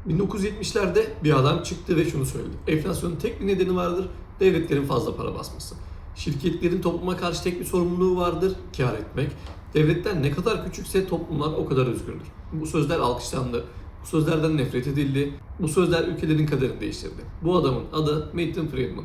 1970'lerde bir adam çıktı ve şunu söyledi. Enflasyonun tek bir nedeni vardır, devletlerin fazla para basması. Şirketlerin topluma karşı tek bir sorumluluğu vardır, kar etmek. Devletler ne kadar küçükse toplumlar o kadar özgürdür. Bu sözler alkışlandı. Bu sözlerden nefret edildi. Bu sözler ülkelerin kaderini değiştirdi. Bu adamın adı Milton Friedman.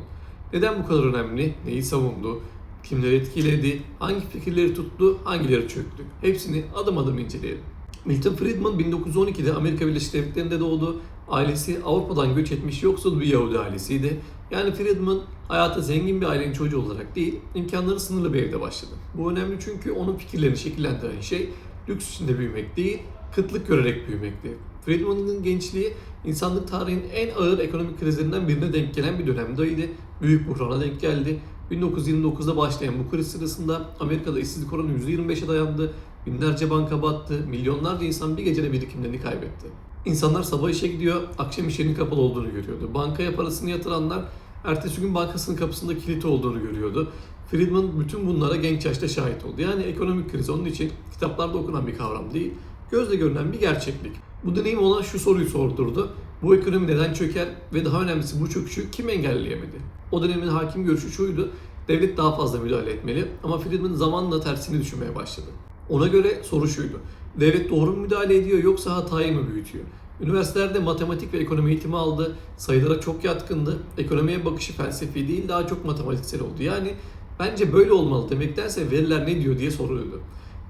Neden bu kadar önemli? Neyi savundu? Kimleri etkiledi? Hangi fikirleri tuttu? Hangileri çöktü? Hepsini adım adım inceleyelim. Milton Friedman 1912'de Amerika Birleşik Devletleri'nde doğdu. Ailesi Avrupa'dan göç etmiş yoksul bir Yahudi ailesiydi. Yani Friedman hayata zengin bir ailenin çocuğu olarak değil, imkanları sınırlı bir evde başladı. Bu önemli çünkü onun fikirlerini şekillendiren şey lüks içinde büyümek değil, kıtlık görerek büyümekti. Friedman'ın gençliği insanlık tarihinin en ağır ekonomik krizlerinden birine denk gelen bir dönemdeydi. Büyük buhrana denk geldi. 1929'da başlayan bu kriz sırasında Amerika'da işsizlik oranı %25'e dayandı. Binlerce banka battı, milyonlarca insan bir gecede birikimlerini kaybetti. İnsanlar sabah işe gidiyor, akşam işlerinin kapalı olduğunu görüyordu. Bankaya parasını yatıranlar ertesi gün bankasının kapısında kilit olduğunu görüyordu. Friedman bütün bunlara genç yaşta şahit oldu. Yani ekonomik kriz onun için kitaplarda okunan bir kavram değil, gözle görünen bir gerçeklik. Bu deneyim ona şu soruyu sordurdu. Bu ekonomi neden çöker ve daha önemlisi bu çöküşü kim engelleyemedi? O dönemin hakim görüşü şuydu, devlet daha fazla müdahale etmeli ama Friedman zamanla tersini düşünmeye başladı. Ona göre soru şuydu, devlet doğru mu müdahale ediyor yoksa hatayı mı büyütüyor? Üniversitelerde matematik ve ekonomi eğitimi aldı, sayılara çok yatkındı, ekonomiye bakışı felsefi değil daha çok matematiksel oldu. Yani bence böyle olmalı demektense veriler ne diyor diye soruyordu.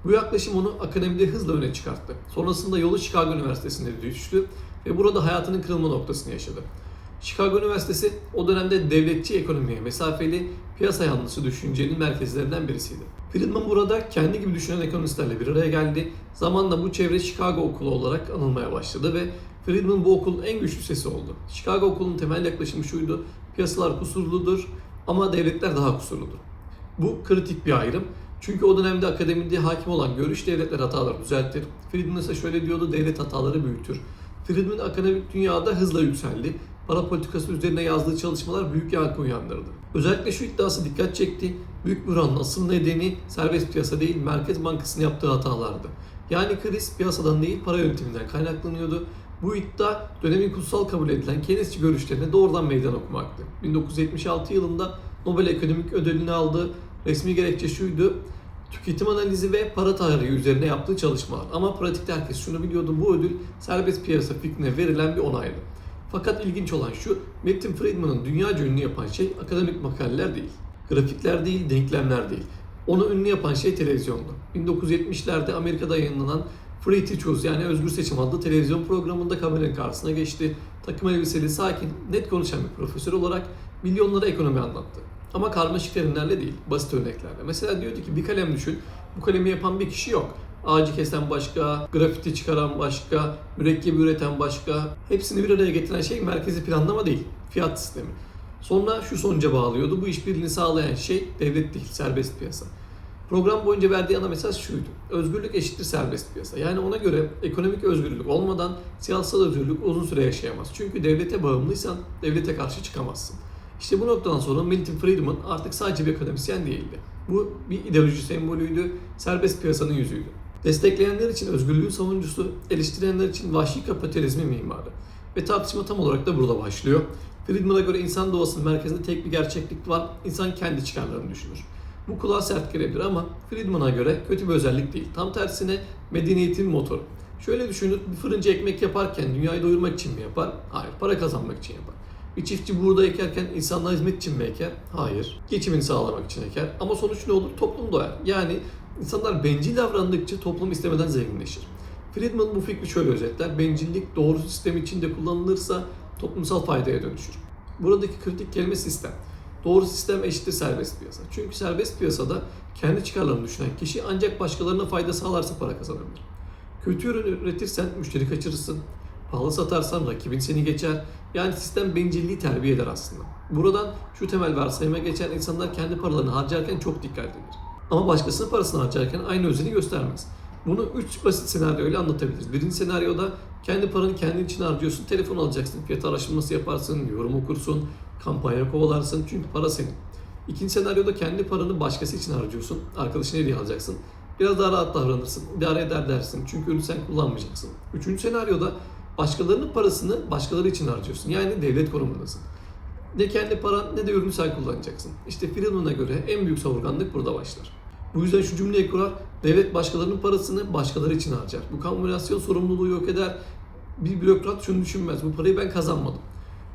Bu yaklaşım onu akademide hızla öne çıkarttı. Sonrasında yolu Chicago Üniversitesi'nde düştü ve burada hayatının kırılma noktasını yaşadı. Chicago Üniversitesi o dönemde devletçi ekonomiye mesafeli piyasa yanlısı düşüncenin merkezlerinden birisiydi. Friedman burada kendi gibi düşünen ekonomistlerle bir araya geldi. Zamanla bu çevre Chicago Okulu olarak anılmaya başladı ve Friedman bu okulun en güçlü sesi oldu. Chicago Okulu'nun temel yaklaşımı şuydu, piyasalar kusurludur ama devletler daha kusurludur. Bu kritik bir ayrım. Çünkü o dönemde akademide hakim olan görüş devletler hataları düzeltir. Friedman ise şöyle diyordu, devlet hataları büyütür. Friedman akademik dünyada hızla yükseldi. Para politikası üzerine yazdığı çalışmalar büyük yankı uyandırdı. Özellikle şu iddiası dikkat çekti. Büyük buhranın asıl nedeni serbest piyasa değil, Merkez Bankası'nın yaptığı hatalardı. Yani kriz piyasadan değil para yönetiminden kaynaklanıyordu. Bu iddia dönemin kutsal kabul edilen Keynesçi görüşlerine doğrudan meydan okumaktı. 1976 yılında Nobel Ekonomik Ödülünü aldığı resmi gerekçe şuydu, tüketim analizi ve para tarihi üzerine yaptığı çalışmalar. Ama pratikte herkes şunu biliyordu, bu ödül serbest piyasa fikrine verilen bir onaydı. Fakat ilginç olan şu, Milton Friedman'ın dünyaca ünlü yapan şey akademik makaleler değil, grafikler değil, denklemler değil. Onu ünlü yapan şey televizyondu. 1970'lerde Amerika'da yayınlanan Free to Choose yani Özgür Seçim adlı televizyon programında kameranın karşısına geçti. Takım elbiseli, sakin, net konuşan bir profesör olarak milyonlara ekonomi anlattı. Ama karmaşık terimlerle değil, basit örneklerle. Mesela diyordu ki bir kalem düşün, bu kalemi yapan bir kişi yok. Ağacı kesen başka, grafiti çıkaran başka, mürekkebi üreten başka. Hepsini bir araya getiren şey merkezi planlama değil, fiyat sistemi. Sonra şu sonuca bağlıyordu, bu işbirliğini sağlayan şey devlet değil, serbest piyasa. Program boyunca verdiği ana mesaj şuydu, özgürlük eşittir serbest piyasa. Yani ona göre ekonomik özgürlük olmadan siyasal özgürlük uzun süre yaşayamaz. Çünkü devlete bağımlıysan devlete karşı çıkamazsın. İşte bu noktadan sonra Milton Friedman artık sadece bir akademisyen değildi. Bu bir ideoloji sembolüydü, serbest piyasanın yüzüydü. Destekleyenler için özgürlüğün savunucusu, eleştirenler için vahşi kapitalizmi mimarı. Ve tartışma tam olarak da burada başlıyor. Friedman'a göre insan doğasının merkezinde tek bir gerçeklik var, insan kendi çıkarlarını düşünür. Bu kulağa sert gelebilir ama Friedman'a göre kötü bir özellik değil. Tam tersine medeniyetin motoru. Şöyle düşünün, bir fırıncı ekmek yaparken dünyayı doyurmak için mi yapar? Hayır, para kazanmak için yapar. Bir çiftçi buğday ekerken insanlığa hizmet için mi eker? Hayır. Geçimini sağlamak için eker. Ama sonuç ne olur? Toplum doyar. Yani insanlar bencil davrandıkça toplum istemeden zenginleşir. Friedman bu fikri şöyle özetler. Bencillik doğru sistem içinde kullanılırsa toplumsal faydaya dönüşür. Buradaki kritik kelime sistem. Doğru sistem eşittir serbest piyasa. Çünkü serbest piyasada kendi çıkarlarını düşünen kişi ancak başkalarına fayda sağlarsa para kazanabilir. Kötü ürün üretirsen müşteri kaçırırsın. Pahalı satarsan rakibin seni geçer. Yani sistem bencilliği terbiye eder aslında. Buradan şu temel varsayıma geçen insanlar kendi paralarını harcarken çok dikkatlidir. Ama başkasının parasını harcarken aynı özeni göstermez. Bunu 3 basit senaryoyla anlatabiliriz. Birinci senaryoda kendi paranı kendin için harcıyorsun, telefon alacaksın, fiyat araştırması yaparsın, yorum okursun, kampanya kovalarsın çünkü para senin. İkinci senaryoda kendi paranı başkası için harcıyorsun, arkadaşına hediye alacaksın. Biraz daha rahat davranırsın, idare eder dersin çünkü ürünü sen kullanmayacaksın. Üçüncü senaryoda Başkalarının parasını başkaları için harcıyorsun. Yani devlet konumundasın. Ne kendi paran ne de ürünü sen kullanacaksın. İşte Friedman'a göre en büyük savurganlık burada başlar. Bu yüzden şu cümleyi kurar, devlet başkalarının parasını başkaları için harcar. Bu kamulasyon sorumluluğu yok eder. Bir bürokrat şunu düşünmez, bu parayı ben kazanmadım.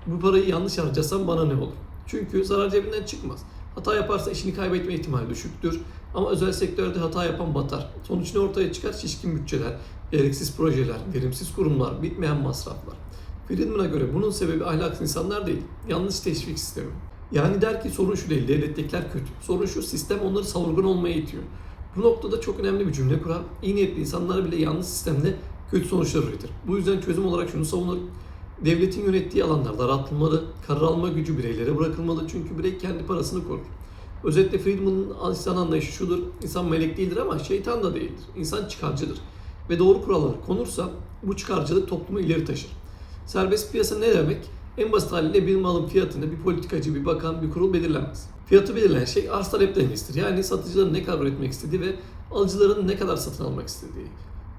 Bu parayı yanlış harcasam bana ne olur? Çünkü zarar cebinden çıkmaz. Hata yaparsa işini kaybetme ihtimali düşüktür. Ama özel sektörde hata yapan batar. Sonuç ne ortaya çıkar? Şişkin bütçeler, gereksiz projeler, verimsiz kurumlar, bitmeyen masraflar. Friedman'a göre bunun sebebi ahlaksız insanlar değil, yanlış teşvik sistemi. Yani der ki sorun şu değil, devlettekiler kötü. Sorun şu, sistem onları savurgan olmaya itiyor. Bu noktada çok önemli bir cümle kurar. İyi niyetli insanlar bile yanlış sistemde kötü sonuçlar üretir. Bu yüzden çözüm olarak şunu savunur. Devletin yönettiği alanlar daraltılmalı, karar alma gücü bireylere bırakılmalı çünkü birey kendi parasını korur. Özetle Friedman'ın insan anlayışı şudur, insan melek değildir ama şeytan da değildir. İnsan çıkarcıdır. Ve doğru kurallar konursa bu çıkarcılık toplumu ileri taşır. Serbest piyasa ne demek? En basit haliyle bir malın fiyatını bir politikacı, bir bakan, bir kurul belirlenmez. Fiyatı belirleyen şey arz talep dengesidir. Yani satıcıların ne kadar üretmek istediği ve alıcıların ne kadar satın almak istediği.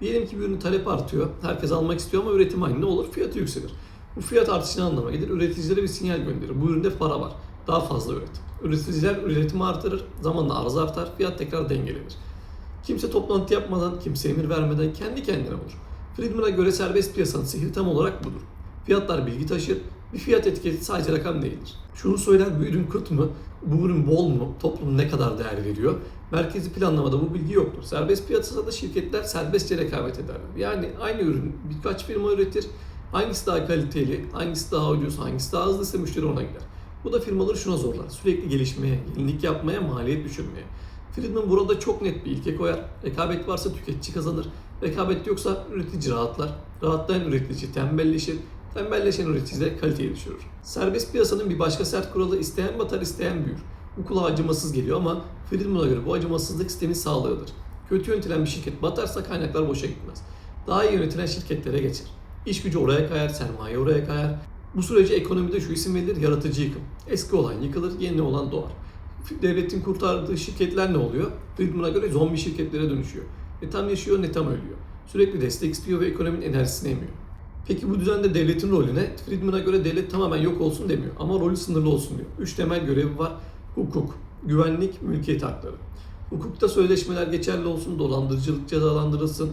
Diyelim ki bir ürünün talep artıyor, herkes almak istiyor ama üretim aynı, ne olur? Fiyatı yükselir. Bu fiyat artışını anlama gelir, üreticilere bir sinyal gönderir. Bu üründe para var, daha fazla üret. Üreticiler üretimi artırır, zamanla arz artar, fiyat tekrar dengelenir. Kimse toplantı yapmadan, kimse emir vermeden kendi kendine olur. Friedman'a göre serbest piyasanın sihri tam olarak budur. Fiyatlar bilgi taşır, bir fiyat etiketi sadece rakam değildir. Şunu söyler, bu ürün kıt mı, bu ürün bol mu, toplum ne kadar değer veriyor? Merkezi planlamada bu bilgi yoktur. Serbest piyasada da şirketler serbestçe rekabet ederler. Yani aynı ürün birkaç firma üretir, hangisi daha kaliteli, hangisi daha ucuz, hangisi daha hızlıysa müşteri ona gider. Bu da firmaları şuna zorlar, sürekli gelişmeye, yenilik yapmaya, maliyet düşürmeye. Friedman burada çok net bir ilke koyar. Rekabet varsa tüketici kazanır. Rekabet yoksa üretici rahatlar. Rahatlayan üretici tembelleşir. Tembelleşen üretici de kaliteyi düşürür. Serbest piyasanın bir başka sert kuralı isteyen batar, isteyen büyür. Bu kulağa acımasız geliyor ama Friedman'a göre bu acımasızlık sistemin sağlığıdır. Kötü yönetilen bir şirket batarsa kaynaklar boşa gitmez. Daha iyi yönetilen şirketlere geçer. İş gücü oraya kayar, sermaye oraya kayar. Bu sürece ekonomide şu isim verilir, yaratıcı yıkım. Eski olan yıkılır, yeni olan doğar. Devletin kurtardığı şirketler ne oluyor? Friedman'a göre zombi şirketlere dönüşüyor. Ne tam yaşıyor ne tam ölüyor. Sürekli destek istiyor ve ekonominin enerjisini emiyor. Peki bu düzende devletin rolü ne? Friedman'a göre devlet tamamen yok olsun demiyor ama rolü sınırlı olsun diyor. 3 temel görevi var. Hukuk, güvenlik, mülkiyet hakları. Hukukta sözleşmeler geçerli olsun, dolandırıcılık cezalandırılsın.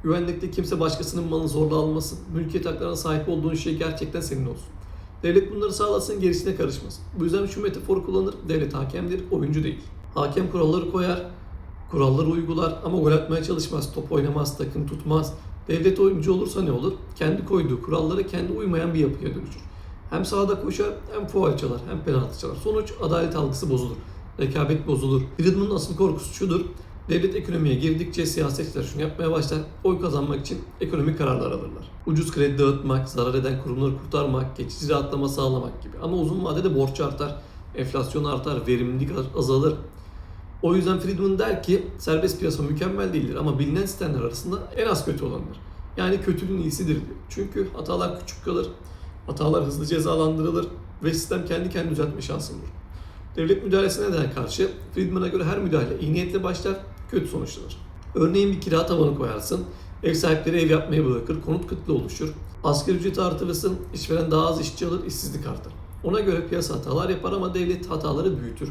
Güvenlikte kimse başkasının malını zorla almasın. Mülkiyet haklarına sahip olduğun şey gerçekten senin olsun. Devlet bunları sağlasın, gerisine karışmasın. Bu yüzden şu metafor kullanır, devlet hakemdir, oyuncu değil. Hakem kuralları koyar, kuralları uygular ama gol atmaya çalışmaz, top oynamaz, takım tutmaz. Devlet oyuncu olursa ne olur? Kendi koyduğu kurallara kendi uymayan bir yapıya dönüşür. Hem sahada koşar, hem faul çalar, hem penaltı çalar. Sonuç adalet algısı bozulur, rekabet bozulur. Friedman'ın asıl korkusu şudur, devlet ekonomiye girdikçe siyasetçiler şunu yapmaya başlar, oy kazanmak için ekonomik kararlar alırlar. Ucuz kredi dağıtmak, zarar eden kurumları kurtarmak, geçici rahatlama sağlamak gibi. Ama uzun vadede borç artar, enflasyon artar, verimlilik azalır. O yüzden Friedman der ki serbest piyasa mükemmel değildir ama bilinen sistemler arasında en az kötü olanıdır. Yani kötülüğün iyisidir diyor. Çünkü hatalar küçük kalır, hatalar hızlı cezalandırılır ve sistem kendi kendini düzeltme şansı bulur. Devlet müdahalesine neden karşı? Friedman'a göre her müdahale iyi niyetle başlar, kötü sonuçlanır. Örneğin bir kira tavanı koyarsın, ev sahipleri ev yapmayı bırakır, konut kıtlığı oluşur. Asgari ücreti artırırsın, işveren daha az işçi alır, işsizlik artar. Ona göre piyasa hatalar yapar ama devlet hataları büyütür.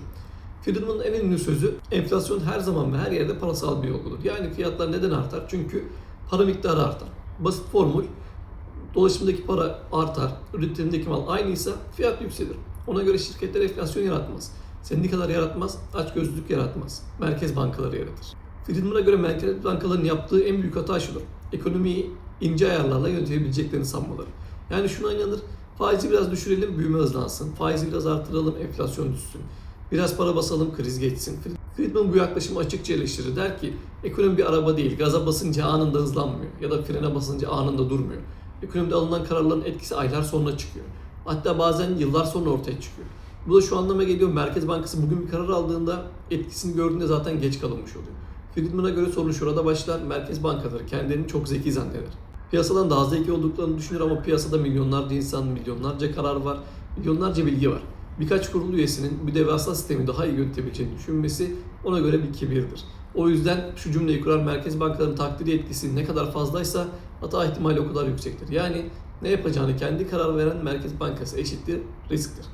Friedman'ın en ünlü sözü, enflasyon her zaman ve her yerde parasal bir olgudur. Yani fiyatlar neden artar? Çünkü para miktarı artar. Basit formül, dolaşımdaki para artar, üretimdeki mal aynıysa fiyat yükselir. Ona göre şirketler enflasyon yaratmaz. Sendikalar yaratmaz, açgözlülük yaratmaz. Merkez bankaları yaratır. Friedman'a göre merkez bankaların yaptığı en büyük hata şudur. Ekonomiyi ince ayarlarla yönetebileceklerini sanmaları. Yani şuna inanır, faizi biraz düşürelim, büyüme hızlansın. Faizi biraz artıralım, enflasyon düşsün. Biraz para basalım, kriz geçsin. Friedman bu yaklaşımı açıkça eleştirir. Der ki, ekonomi bir araba değil, gaza basınca anında hızlanmıyor ya da frene basınca anında durmuyor. Ekonomide alınan kararların etkisi aylar sonra çıkıyor. Hatta bazen yıllar sonra ortaya çıkıyor. Bu da şu anlama geliyor, Merkez Bankası bugün bir karar aldığında etkisini gördüğünde zaten geç kalınmış oluyor. Friedman'a göre sorun şurada başlar, merkez bankaları kendilerini çok zeki zanneder. Piyasadan daha zeki olduklarını düşünür ama piyasada milyonlarca insan, milyonlarca karar var, milyonlarca bilgi var. Birkaç kurul üyesinin bir devasa sistemi daha iyi yönetebileceğini düşünmesi ona göre bir kibirdir. O yüzden şu cümleyi kurar, merkez bankalarının takdiri etkisi ne kadar fazlaysa hata ihtimali o kadar yüksektir. Yani ne yapacağını kendi karar veren Merkez Bankası eşittir risktir.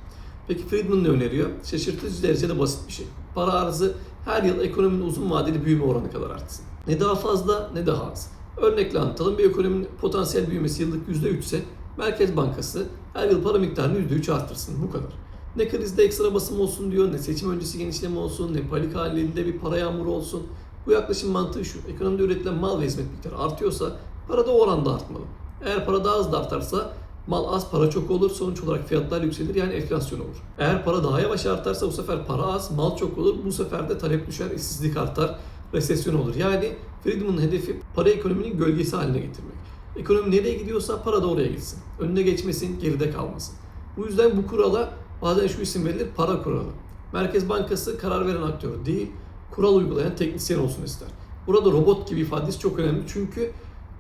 Peki Friedman ne öneriyor? Şaşırtıcı derecede basit bir şey. Para arzı her yıl ekonominin uzun vadeli büyüme oranı kadar artsın. Ne daha fazla ne daha az. Örnekle anlatalım. Bir ekonominin potansiyel büyümesi yıllık %3 ise Merkez Bankası her yıl para miktarını %3 artırsın. Bu kadar. Ne krizde ekstra basım olsun diyor, ne seçim öncesi genişleme olsun, ne panik halinde bir para yağmuru olsun. Bu yaklaşım mantığı şu: ekonomide üretilen mal ve hizmet miktarı artıyorsa para da o oranda artmalı. Eğer para daha hızlı artarsa mal az, para çok olur. Sonuç olarak fiyatlar yükselir, yani enflasyon olur. Eğer para daha yavaş artarsa bu sefer para az, mal çok olur. Bu sefer de talep düşer, işsizlik artar, resesyon olur. Yani Friedman'ın hedefi para ekonominin gölgesi haline getirmek. Ekonomi nereye gidiyorsa para da oraya gitsin. Önüne geçmesin, geride kalmasın. Bu yüzden bu kurala bazen şu isim verilir: para kuralı. Merkez Bankası karar veren aktör değil, kural uygulayan teknisyen olsun ister. Burada robot gibi ifadesi çok önemli, çünkü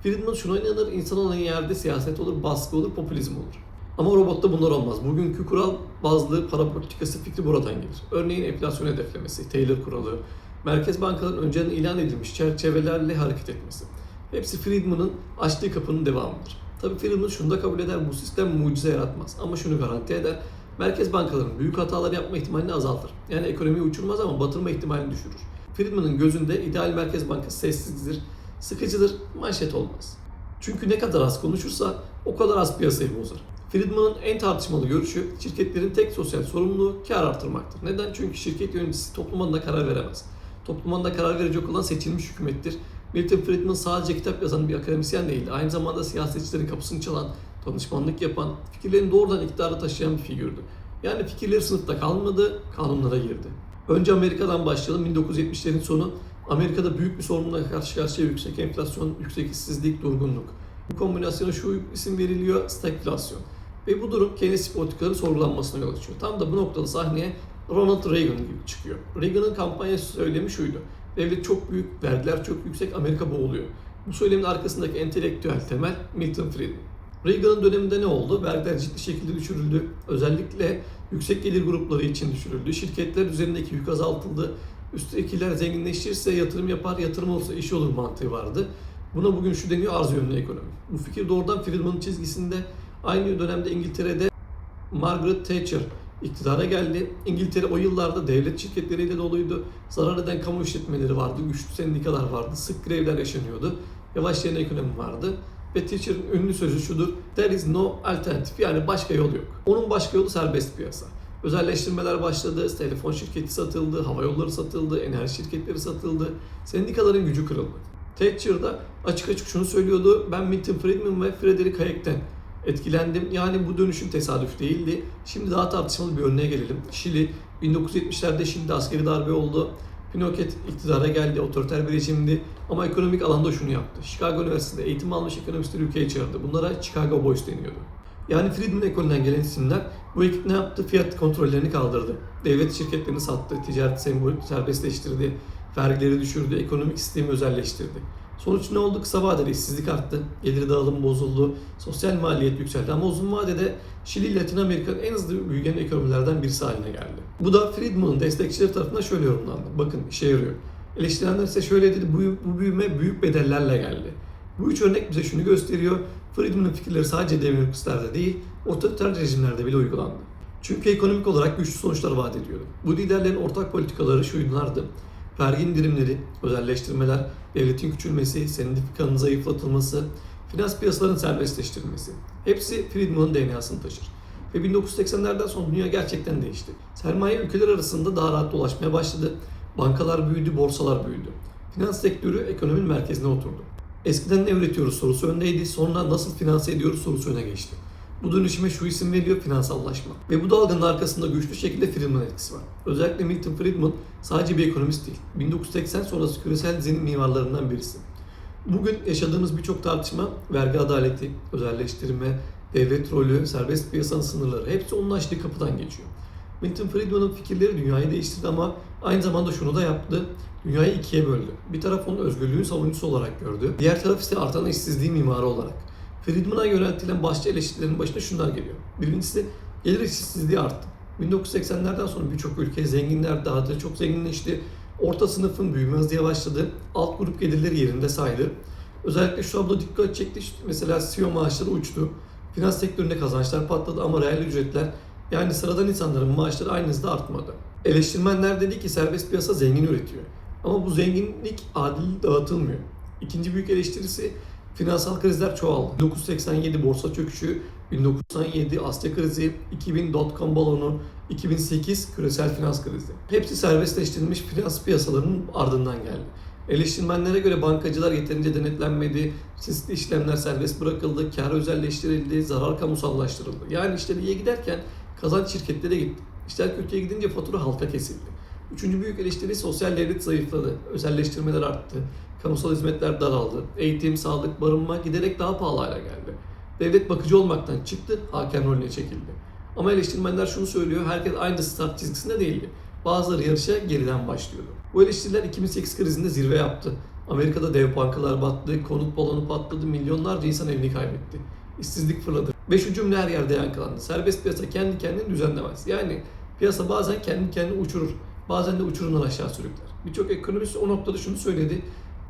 Friedman şuna inanır: insan olan yerde siyaset olur, baskı olur, popülizm olur. Ama robotta bunlar olmaz. Bugünkü kural bazlı para politikası fikri buradan gelir. Örneğin enflasyon hedeflemesi, Taylor kuralı, merkez bankaların önceden ilan edilmiş çerçevelerle hareket etmesi. Hepsi Friedman'ın açtığı kapının devamıdır. Tabii Friedman şunu da kabul eder: bu sistem mucize yaratmaz. Ama şunu garanti eder: merkez bankalarının büyük hatalar yapma ihtimalini azaltır. Yani ekonomiyi uçurmaz ama batırma ihtimalini düşürür. Friedman'ın gözünde ideal merkez bankası sessizdir, sıkıcıdır, manşet olmaz. Çünkü ne kadar az konuşursa o kadar az piyasayı bozar. Friedman'ın en tartışmalı görüşü, şirketlerin tek sosyal sorumluluğu kar artırmaktır. Neden? Çünkü şirket yöneticisi toplum adına karar veremez. Toplum adına karar verecek olan seçilmiş hükümettir. Milton Friedman sadece kitap yazan bir akademisyen değildi. Aynı zamanda siyasetçilerin kapısını çalan, danışmanlık yapan, fikirlerini doğrudan iktidara taşıyan bir figürdü. Yani fikirleri sınıfta kalmadı, kanunlara girdi. Önce Amerika'dan başlayalım. 1970'lerin sonu Amerika'da büyük bir sorunla karşı karşıya: yüksek enflasyon, yüksek işsizlik, durgunluk. Bu kombinasyona şu isim veriliyor: stagflasyon. Ve bu durum Keynes politikaları sorgulanmasına yol açıyor. Tam da bu noktada sahneye Ronald Reagan gibi çıkıyor. Reagan'ın kampanya söylemi şuydu: devlet çok büyük, vergiler çok yüksek, Amerika boğuluyor. Bu söylemin arkasındaki entelektüel temel Milton Friedman. Reagan'ın döneminde ne oldu? Vergiler ciddi şekilde düşürüldü. Özellikle yüksek gelir grupları için düşürüldü. Şirketler üzerindeki yük azaltıldı. Üsttekiler zenginleşirse yatırım yapar, yatırım olsa iş olur mantığı vardı. Buna bugün şu deniyor: arz yönlü ekonomi. Bu fikir doğrudan Friedman'ın çizgisinde. Aynı dönemde İngiltere'de Margaret Thatcher iktidara geldi. İngiltere o yıllarda devlet şirketleriyle doluydu. Zarar eden kamu işletmeleri vardı, güçlü sendikalar vardı, sık grevler yaşanıyordu. Yavaşlayan ekonomi vardı. Ve Thatcher'ın ünlü sözü şudur: "There is no alternative", yani başka yol yok. Onun başka yolu serbest piyasa. Özelleştirmeler başladı, telefon şirketi satıldı, havayolları satıldı, enerji şirketleri satıldı, sendikaların gücü kırıldı. Thatcher da açık açık şunu söylüyordu: "Ben Milton Friedman ve Frederick Hayek'ten etkilendim. Yani bu dönüşüm tesadüf değildi." Şimdi daha tartışmalı bir örneğe gelelim. Şili, 1970'lerde Şili'de askeri darbe oldu. Pinochet iktidara geldi, otoriter bir rejimdi. Ama ekonomik alanda şunu yaptı: Chicago Üniversitesi'nde eğitim almış ekonomistleri ülkeye çağırdı. Bunlara Chicago Boys deniyordu. Yani Friedman ekolünden gelen isimler. Bu ekip ne yaptı? Fiyat kontrollerini kaldırdı. Devlet şirketlerini sattı, ticaret sembolü serbestleştirdi, vergileri düşürdü, ekonomik sistemi özelleştirdi. Sonuç ne oldu? Kısa vadede işsizlik arttı, gelir dağılımı bozuldu, sosyal maliyet yükseldi. Ama uzun vadede Şili, Latin Amerika'nın en hızlı büyüyen ekonomilerden birisi haline geldi. Bu da Friedman'ın destekçileri tarafından şöyle yorumlandı: bakın, işe yarıyor. Eleştirenler ise şöyle dedi: bu büyüme büyük bedellerle geldi. Bu üç örnek bize şunu gösteriyor: Friedman'ın fikirleri sadece demokrasilerde değil, otoriter rejimlerde bile uygulandı. Çünkü ekonomik olarak güçlü sonuçlar vaat ediyordu. Bu liderlerin ortak politikaları şunlardı: vergi indirimleri, özelleştirmeler, devletin küçülmesi, sendikanın zayıflatılması, finans piyasalarının serbestleştirilmesi. Hepsi Friedman'ın DNA'sını taşır. Ve 1980'lerden sonra dünya gerçekten değişti. Sermaye ülkeler arasında daha rahat dolaşmaya başladı. Bankalar büyüdü, borsalar büyüdü. Finans sektörü ekonominin merkezine oturdu. Eskiden ne üretiyoruz sorusu öndeydi, sonra nasıl finanse ediyoruz sorusu öne geçti. Bu dönüşüme şu isim veriliyor: finansallaşma. Ve bu dalganın arkasında güçlü şekilde Friedman etkisi var. Özellikle Milton Friedman sadece bir ekonomist değil, 1980 sonrası küresel düzenin mimarlarından birisi. Bugün yaşadığımız birçok tartışma, vergi adaleti, özelleştirme, devlet rolü, serbest piyasanın sınırları, hepsi onun açtığı kapıdan geçiyor. Milton Friedman'ın fikirleri dünyayı değiştirdi ama aynı zamanda şunu da yaptı: dünyayı ikiye böldü. Bir taraf onu özgürlüğün savunucusu olarak gördü, diğer taraf ise artan işsizliğin mimarı olarak. Friedman'a yöneltilen başlıca eleştirilerin başında şunlar geliyor. Birincisi, gelir eşitsizliği arttı. 1980'lerden sonra birçok ülke, zenginler daha da çok zenginleşti. Orta sınıfın büyüme hızı yavaşladı. Alt grup gelirleri yerinde saydı. Özellikle şu tablo dikkat çekti. Mesela CEO maaşları uçtu. Finans sektöründe kazançlar patladı ama reel ücretler, yani sıradan insanların maaşları aynı hızda artmadı. Eleştirmenler dedi ki serbest piyasa zengin üretiyor. Ama bu zenginlik adil dağıtılmıyor. İkinci büyük eleştirisi finansal krizler çoğaldı. 1987 borsa çöküşü, 1997 Asya krizi, 2000 dot-com balonu, 2008 küresel finans krizi. Hepsi serbestleştirilmiş finans piyasalarının ardından geldi. Eleştirmenlere göre bankacılar yeterince denetlenmedi, riskli işlemler serbest bırakıldı, kar özelleştirildi, zarar kamusallaştırıldı. Yani işler iyiye giderken kazanç şirketlere gitti. İşler kötüye gidince fatura halka kesildi. Üçüncü büyük eleştiri sosyal devlet zayıfladı, özelleştirmeler arttı, kamusal hizmetler daraldı, eğitim, sağlık, barınma giderek daha pahalı hale geldi. Devlet bakıcı olmaktan çıktı, hakem rolüne çekildi. Ama eleştirmenler şunu söylüyor, herkes aynı start çizgisinde değildi. Bazıları yarışa geriden başlıyordu. Bu eleştiriler 2008 krizinde zirve yaptı. Amerika'da dev bankalar battı, konut balonu patladı, milyonlarca insan evini kaybetti. İşsizlik fırladı. Ve şu cümle her yerde yankılandı. Serbest piyasa kendi kendini düzenlemez. Yani piyasa bazen kendi kendini uçurur, bazen de uçurumdan aşağı sürükler. Birçok ekonomist o noktada şunu söyledi,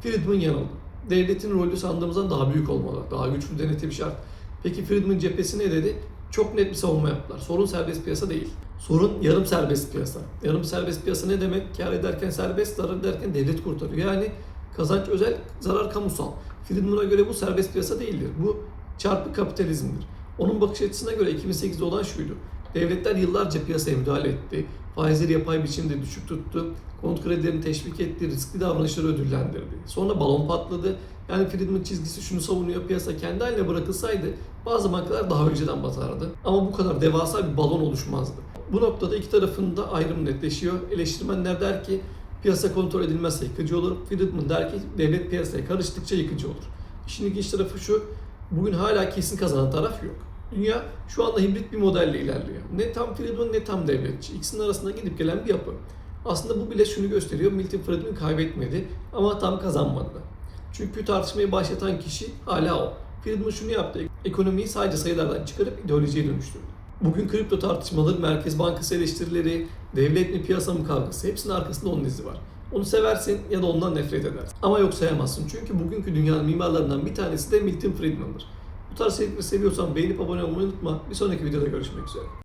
Friedman yanıldı. Devletin rolü sandığımızdan daha büyük olmalı, daha güçlü denetim şart. Peki Friedman cephesi ne dedi? Çok net bir savunma yaptılar. Sorun serbest piyasa değil. Sorun yarım serbest piyasa. Yarım serbest piyasa ne demek? Kâr ederken serbest, zarar ederken devlet kurtarıyor. Yani kazanç özel, zarar kamusal. Friedman'a göre bu serbest piyasa değildir. Bu çarpık kapitalizmdir. Onun bakış açısına göre 2008'de olan şuydu. Devletler yıllarca piyasaya müdahale etti. Faizleri yapay biçimde düşük tuttu. Konut kredilerini teşvik etti. Riskli davranışları ödüllendirdi. Sonra balon patladı. Yani Friedman çizgisi şunu savunuyor. Piyasa kendi haline bırakılsaydı bazı bankalar daha önceden batardı. Ama bu kadar devasa bir balon oluşmazdı. Bu noktada iki tarafın da ayrımı netleşiyor. Eleştirmenler der ki piyasa kontrol edilmezse yıkıcı olur. Friedman der ki devlet piyasaya karıştıkça yıkıcı olur. İşin ilginç tarafı şu. Bugün hala kesin kazanan taraf yok. Dünya şu anda hibrit bir modelle ilerliyor. Ne tam Friedman ne tam devletçi. İkisinin arasında gidip gelen bir yapı. Aslında bu bile şunu gösteriyor. Milton Friedman kaybetmedi ama tam kazanmadı da. Çünkü tartışmayı başlatan kişi hala o. Friedman şunu yaptı. Ekonomiyi sadece sayılardan çıkarıp ideolojiye dönüştürdü. Bugün kripto tartışmaları, Merkez Bankası eleştirileri, devlet mi piyasa mı kavgası hepsinin arkasında onun izi var. Onu seversin ya da ondan nefret edersin. Ama yok sayamazsın çünkü bugünkü dünyanın mimarlarından bir tanesi de Milton Friedman'dır. Bu tarz içerikleri seviyorsan beğenip abone olmayı unutma. Bir sonraki videoda görüşmek üzere.